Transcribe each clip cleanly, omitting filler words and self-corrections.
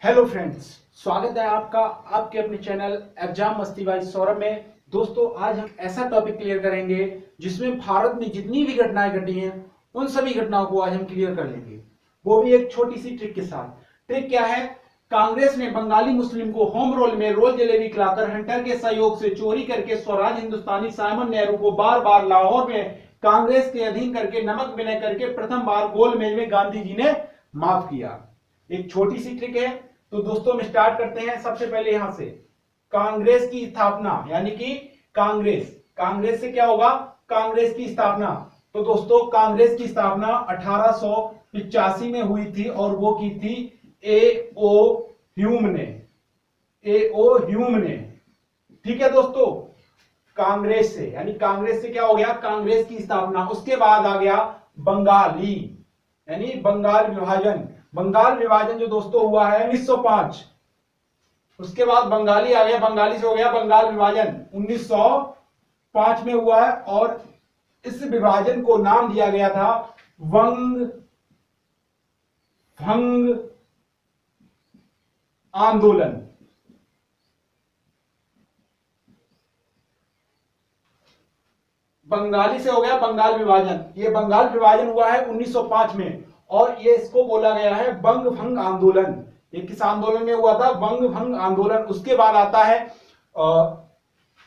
Hello friends, स्वागत है आपका आपके अपने चैनल एग्जाम मस्ती बाय सौरभ में। दोस्तों, आज हम ऐसा टॉपिक क्लियर करेंगे जिसमें भारत में जितनी भी घटनाएं घटी हैं उन सभी घटनाओं को आज हम क्लियर कर लेंगे, वो भी एक छोटी सी ट्रिक के साथ। ट्रिक क्या है? कांग्रेस ने बंगाली मुस्लिम को होम रोल में रोल जलेबी खिलाकर हंटर के सहयोग से चोरी करके स्वराज हिंदुस्तानी साइमन नेहरू को बार बार लाहौर में कांग्रेस के अधीन करके नमक विनय करके प्रथम बार गोलमेज में गांधी जी ने माफ किया। एक छोटी सी ट्रिक है। तो दोस्तों हम स्टार्ट करते हैं। सबसे पहले यहां से कांग्रेस की स्थापना, यानी कि कांग्रेस से क्या होगा? कांग्रेस की स्थापना। तो दोस्तों ठीक की स्थापना 1885 में हुई थी और वो की थी ए ओ ह्यूम ने। ठीक है दोस्तों, कांग्रेस से, यानी कांग्रेस से क्या हो गया? कांग्रेस की स्थापना। उसके बाद आ गया बंगाली, यानी बंगाल विभाजन जो दोस्तों हुआ है 1905। उसके बाद बंगाली आ गया, बंगाली से हो गया बंगाल विभाजन 1905 में हुआ है और इस विभाजन को नाम दिया गया था वंग भंग आंदोलन। बंगाली से हो गया बंगाल विभाजन। ये बंगाल विभाजन हुआ है 1905 में और ये इसको बोला गया है बंग भंग आंदोलन। ये किस आंदोलन में हुआ था? बंग भंग आंदोलन। उसके बाद आता है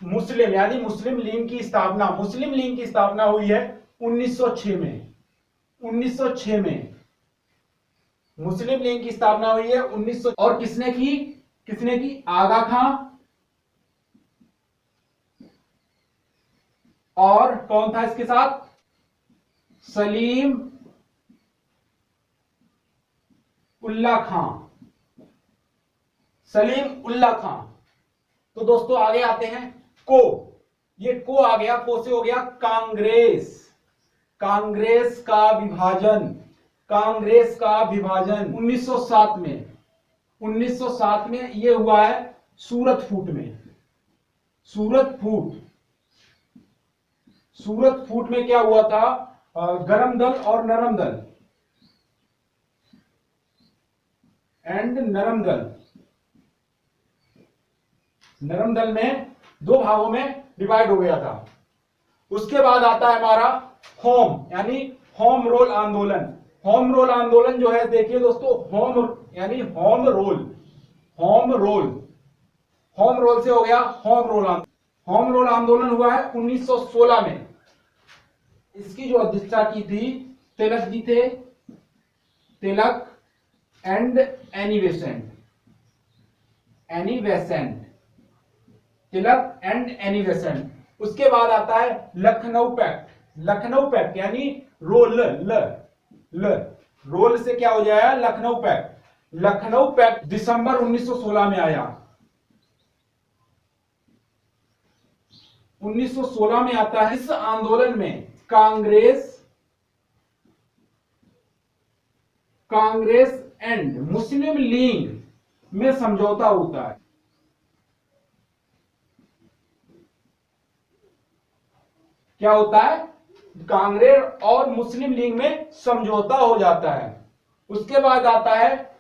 मुस्लिम, यानी मुस्लिम लीग की स्थापना। मुस्लिम लीग की स्थापना हुई है 1906 में। 1906 में मुस्लिम लीग की स्थापना हुई है 1900। और किसने की? आगा खां। और कौन था इसके साथ? सलीम उल्ला खां। तो दोस्तों आगे आते हैं को। ये को आ गया, को से हो गया कांग्रेस का विभाजन 1907 में ये हुआ है सूरत फूट में क्या हुआ था? गरम दल और नरम दल नरम दल में दो भागों में डिवाइड हो गया था। उसके बाद आता है हमारा होम, यानी होम रोल आंदोलन। होम रोल आंदोलन जो है, देखिए दोस्तों, होम रोल से हो गया होम रोल आंदोलन हुआ है 1916 में। इसकी जो अध्यक्षता की थी तिलक जी थे, तिलक एंड एनी बेसेंट। उसके बाद आता है लखनऊ पैक्ट, यानी रोल से क्या हो जाएगा? लखनऊ पैक्ट दिसंबर 1916 में आया। 1916 में आता है। इस आंदोलन में कांग्रेस एंड मुस्लिम लीग में समझौता होता है। क्या होता है? कांग्रेस और मुस्लिम लीग में समझौता हो जाता है। उसके बाद आता है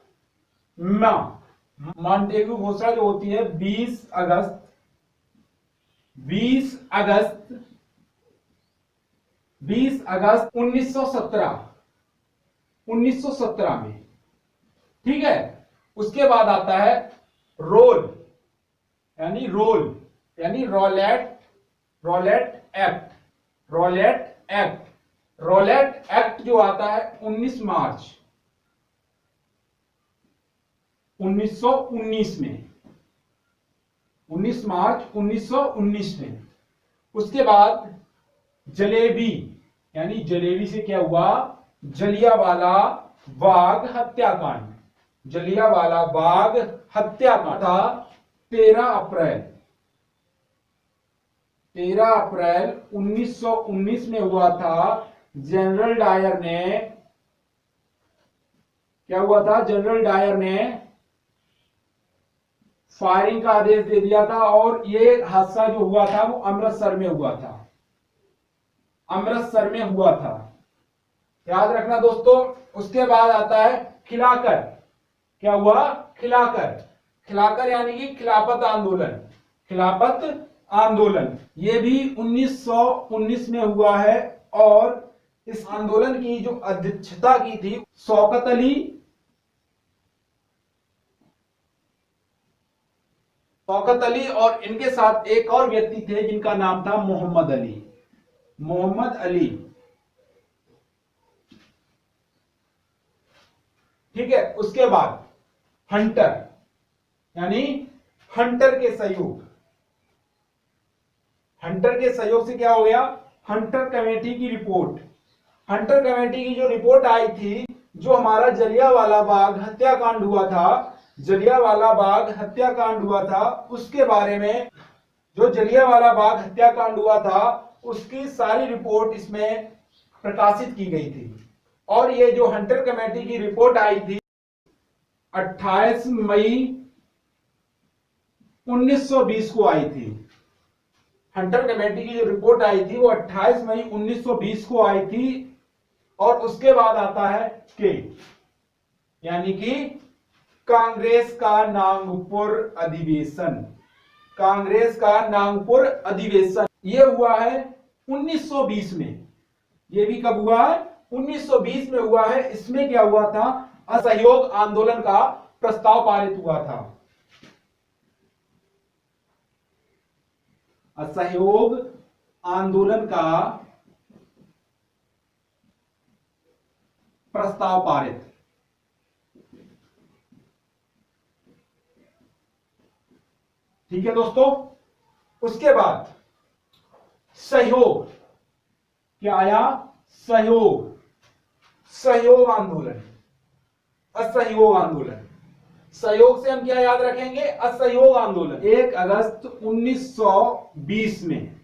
मॉन्टेग्यू घोषणा जो होती है 20 अगस्त 1917 में। ठीक है। उसके बाद आता है रोलेट एक्ट जो आता है 19 मार्च 1919 में। 19 मार्च 1919 में। उसके बाद जलेबी से क्या हुआ? जलियांवाला बाग हत्याकांड था 13 अप्रैल 1919 में हुआ था। जनरल डायर ने फायरिंग का आदेश दे दिया था और ये हादसा जो हुआ था वो अमृतसर में हुआ था। याद रखना दोस्तों। उसके बाद आता है खिलाकर, क्या हुआ? खिलाकर, खिलाकर यानी कि खिलाफत आंदोलन, खिलाफत आंदोलन ये भी 1919 में हुआ है। और इस आंदोलन की जो अध्यक्षता की थी शौकत अली, शौकत अली, और इनके साथ एक और व्यक्ति थे जिनका नाम था मोहम्मद अली, मोहम्मद अली। ठीक है, उसके बाद हंटर यानी हंटर के सहयोग, हंटर के सहयोग से क्या हो गया, हंटर कमेटी की रिपोर्ट, हंटर कमेटी की जो रिपोर्ट आई थी, जो हमारा जलियांवाला बाग हत्याकांड हुआ था, जलियांवाला बाग हत्याकांड हुआ था, उसके बारे में, जो जलियांवाला बाग हत्याकांड हुआ था उसकी सारी रिपोर्ट इसमें प्रकाशित की गई थी। और ये जो हंटर कमेटी की रिपोर्ट आई थी 28 मई 1920 को आई थी। हंटर कमेटी की जो रिपोर्ट आई थी वो 28 मई 1920 को आई थी। और उसके बाद आता है के, यानी कि कांग्रेस का नागपुर अधिवेशन, कांग्रेस का नागपुर अधिवेशन ये हुआ है 1920 में। ये भी कब हुआ है, 1920 में हुआ है। इसमें क्या हुआ था, असहयोग आंदोलन का प्रस्ताव पारित हुआ था, असहयोग आंदोलन का प्रस्ताव पारित। ठीक है दोस्तों, उसके बाद सहयोग क्या आया, सहयोग, सहयोग आंदोलन, असहयोग आंदोलन। सहयोग से हम क्या याद रखेंगे, असहयोग आंदोलन 1 अगस्त 1920 में।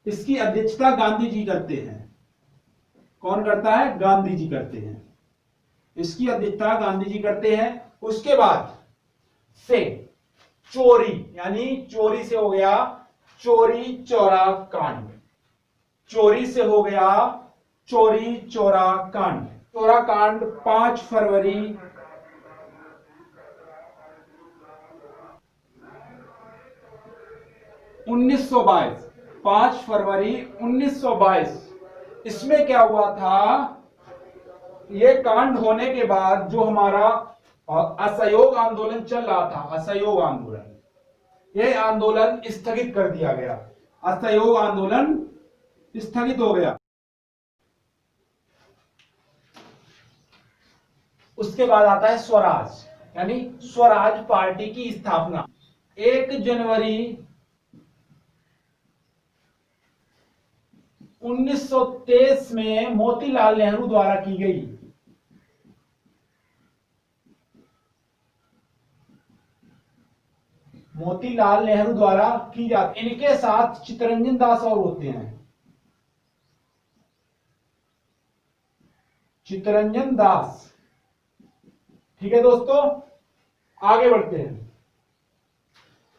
इसकी अध्यक्षता गांधी जी करते हैं। कौन करता है, गांधी जी करते हैं। इसकी अध्यक्षता गांधी जी करते हैं। उसके बाद से चोरी, यानी चोरी से हो गया चोरी चौरा कांड, चोरी से हो गया चोरी चौरा कांड। चौरा कांड 5 फरवरी 1922, 5 फरवरी 1922। इसमें क्या हुआ था, ये कांड होने के बाद जो हमारा असहयोग आंदोलन चल रहा था, असहयोग आंदोलन, ये आंदोलन स्थगित कर दिया गया, असहयोग आंदोलन स्थगित हो गया। उसके बाद आता है स्वराज, यानी स्वराज पार्टी की स्थापना 1 जनवरी 1923 में मोतीलाल नेहरू द्वारा की गई। मोतीलाल नेहरू द्वारा की जाती। इनके साथ चित्तरंजन दास और होते हैं, चित्तरंजन दास। ठीक है दोस्तों, आगे बढ़ते हैं।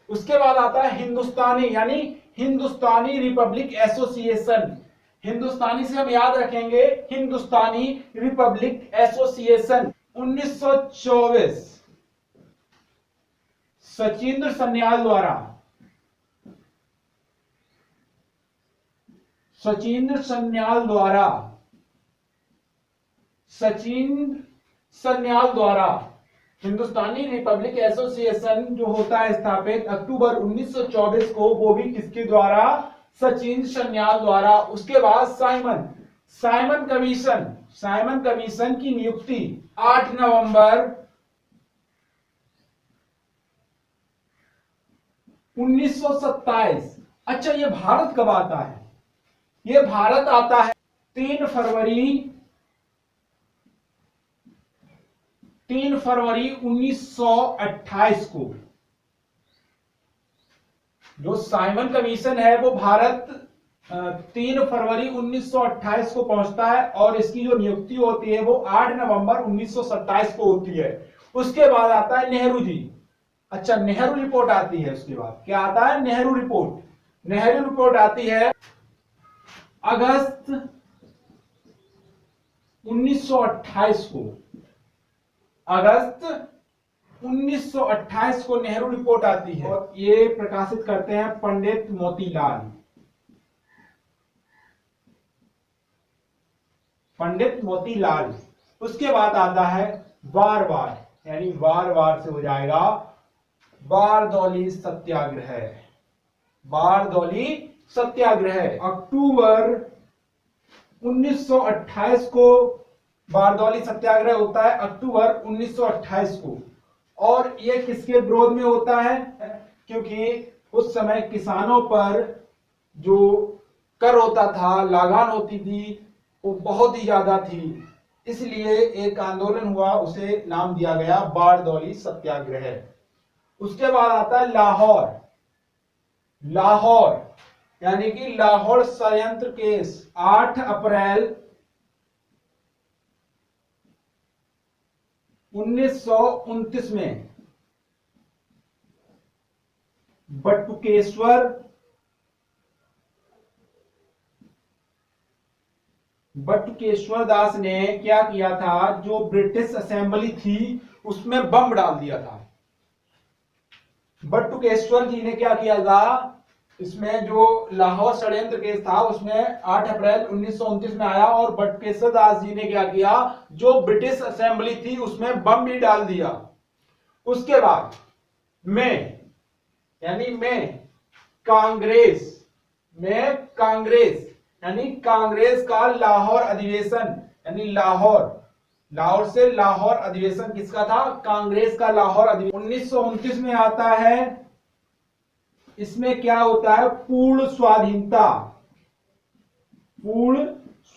उसके बाद आता है हिंदुस्तानी, यानी हिंदुस्तानी रिपब्लिक एसोसिएशन। हिंदुस्तानी से हम याद रखेंगे हिंदुस्तानी रिपब्लिक एसोसिएशन 1924, सचिंद्र सन्याल द्वारा, सचिंद्र सन्याल द्वारा, सचिंद्र सन्याल द्वारा हिंदुस्तानी रिपब्लिक एसोसिएशन जो होता है स्थापित अक्टूबर 1924 को, वो भी किसके द्वारा, सचिंद्र सन्याल द्वारा। उसके बाद Simon, Simon commission, Simon commission की नियुक्ति 8 नवंबर 1927। अच्छा, ये भारत कब आता है, ये भारत आता है 3 फरवरी 1928 को। जो साइमन कमीशन है वो भारत 3 फरवरी 1928 को पहुंचता है और इसकी जो नियुक्ति होती है वो 8 नवंबर 1927 को होती है। उसके बाद आता है नेहरू जी। अच्छा, नेहरू रिपोर्ट आती है। उसके बाद क्या आता है, नेहरू रिपोर्ट। नेहरू रिपोर्ट आती है अगस्त 1928 को, अगस्त 1928 को नेहरू रिपोर्ट आती है और ये प्रकाशित करते हैं पंडित मोतीलाल। पंडित मोतीलाल। उसके बाद आता है बार बार, यानी बार बार से हो जाएगा बारदौली सत्याग्रह। बारदौली सत्याग्रह अक्टूबर 1928 को बारदौली सत्याग्रह होता है, अक्टूबर 1928 को। और ये किसके विरोध में होता है? क्योंकि उस समय किसानों पर जो कर होता था, लगान होती थी, वो बहुत ही ज्यादा थी, इसलिए एक आंदोलन हुआ, उसे नाम दिया गया बारदौली सत्याग्रह। उसके बाद आता है लाहौर। लाहौर यानी कि लाहौर षड्यंत्र केस 8 अप्रैल 1929 में बटुकेश्वर दास ने क्या किया था, जो ब्रिटिश असेंबली थी उसमें बम डाल दिया था। बटुकेश्वर जी ने क्या किया था, इसमें जो लाहौर षड्यंत्र केस था उसमें 8 अप्रैल 1929 में आया और बटुकेश्वर दास जी ने क्या किया, जो ब्रिटिश असेंबली थी उसमें बम भी डाल दिया। उसके बाद में कांग्रेस यानी कांग्रेस का लाहौर अधिवेशन, यानी लाहौर से लाहौर अधिवेशन किसका था, कांग्रेस का लाहौर अधिवेशन 1929 में आता है। इसमें क्या होता है, पूर्ण स्वाधीनता। पूर्ण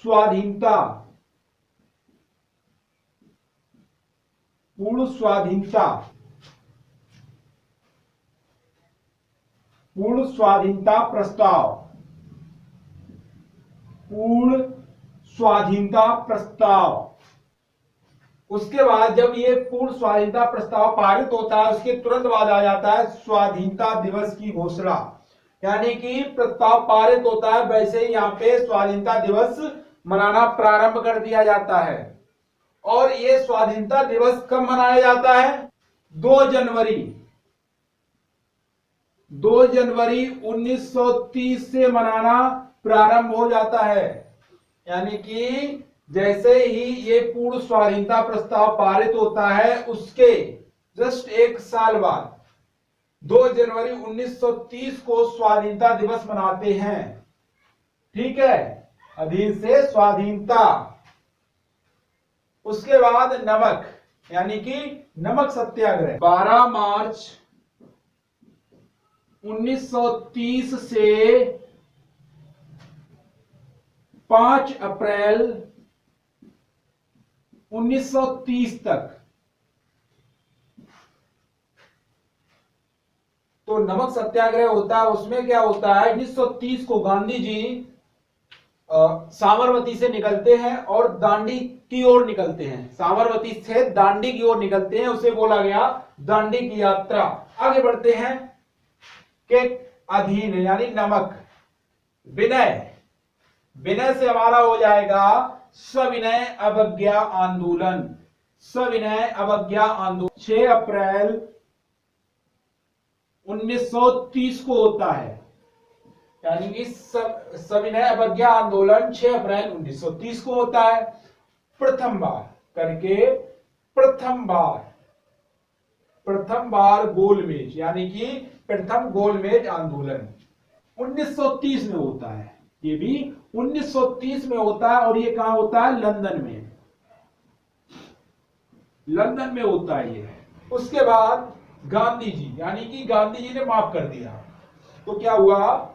स्वाधीनता पूर्ण स्वाधीनता पूर्ण स्वाधीनता प्रस्ताव। पूर्ण स्वाधीनता प्रस्ताव। उसके बाद जब ये पूर्ण स्वाधीनता प्रस्ताव पारित होता है, उसके तुरंत बाद आ जाता है स्वाधीनता दिवस की घोषणा। यानी कि प्रस्ताव पारित होता है, वैसे ही यहाँ पे स्वाधीनता दिवस मनाना प्रारंभ कर दिया जाता है। और ये स्वाधीनता दिवस कब मनाया जाता है, 2 जनवरी 1930 से मनाना प्रारंभ हो जाता है। यानी कि जैसे ही ये पूर्ण स्वाधीनता प्रस्ताव पारित होता है, उसके जस्ट 1 साल बाद 2 जनवरी 1930 को स्वाधीनता दिवस मनाते हैं। ठीक है, अधीन से स्वाधीनता। उसके बाद नमक, यानी कि नमक सत्याग्रह 12 मार्च 1930 से 5 अप्रैल 1930 तक। तो नमक सत्याग्रह होता है, उसमें क्या होता है, 1930 को गांधी जी साबरमती से निकलते हैं और दांडी की ओर निकलते हैं। साबरमती से दांडी की ओर निकलते हैं, उसे बोला गया दांडी की यात्रा। आगे बढ़ते हैं के अधीन, यानी नमक। विनय से हमारा हो जाएगा सविनय अवज्ञा आंदोलन। सविनय अवज्ञा आंदोलन 6 अप्रैल 1930 को होता है। यानी कि सविनय अवज्ञा आंदोलन 6 अप्रैल 1930 को होता है। प्रथम बार गोलमेज, यानी कि प्रथम गोलमेज आंदोलन 1930 में होता है। ये भी 1930 में होता है और ये कहां होता है, लंदन में होता है ये। उसके बाद गांधी जी, यानी कि गांधी जी ने माफ कर दिया, तो क्या हुआ,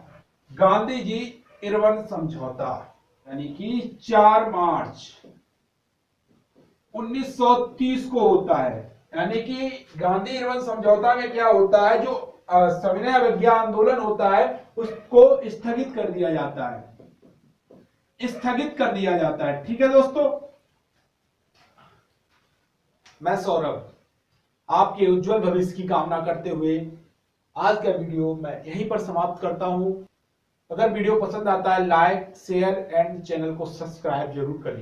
गांधी जी इरविन समझौता, यानी कि 4 मार्च 1930 को होता है। यानी कि गांधी इरविन समझौता में क्या होता है, जो सविनय अवज्ञा आंदोलन होता है उसको स्थगित कर दिया जाता है। ठीक है दोस्तों, मैं सौरभ आपके उज्जवल भविष्य की कामना करते हुए आज का वीडियो मैं यहीं पर समाप्त करता हूं। अगर वीडियो पसंद आता है, लाइक शेयर एंड चैनल को सब्सक्राइब जरूर करिए।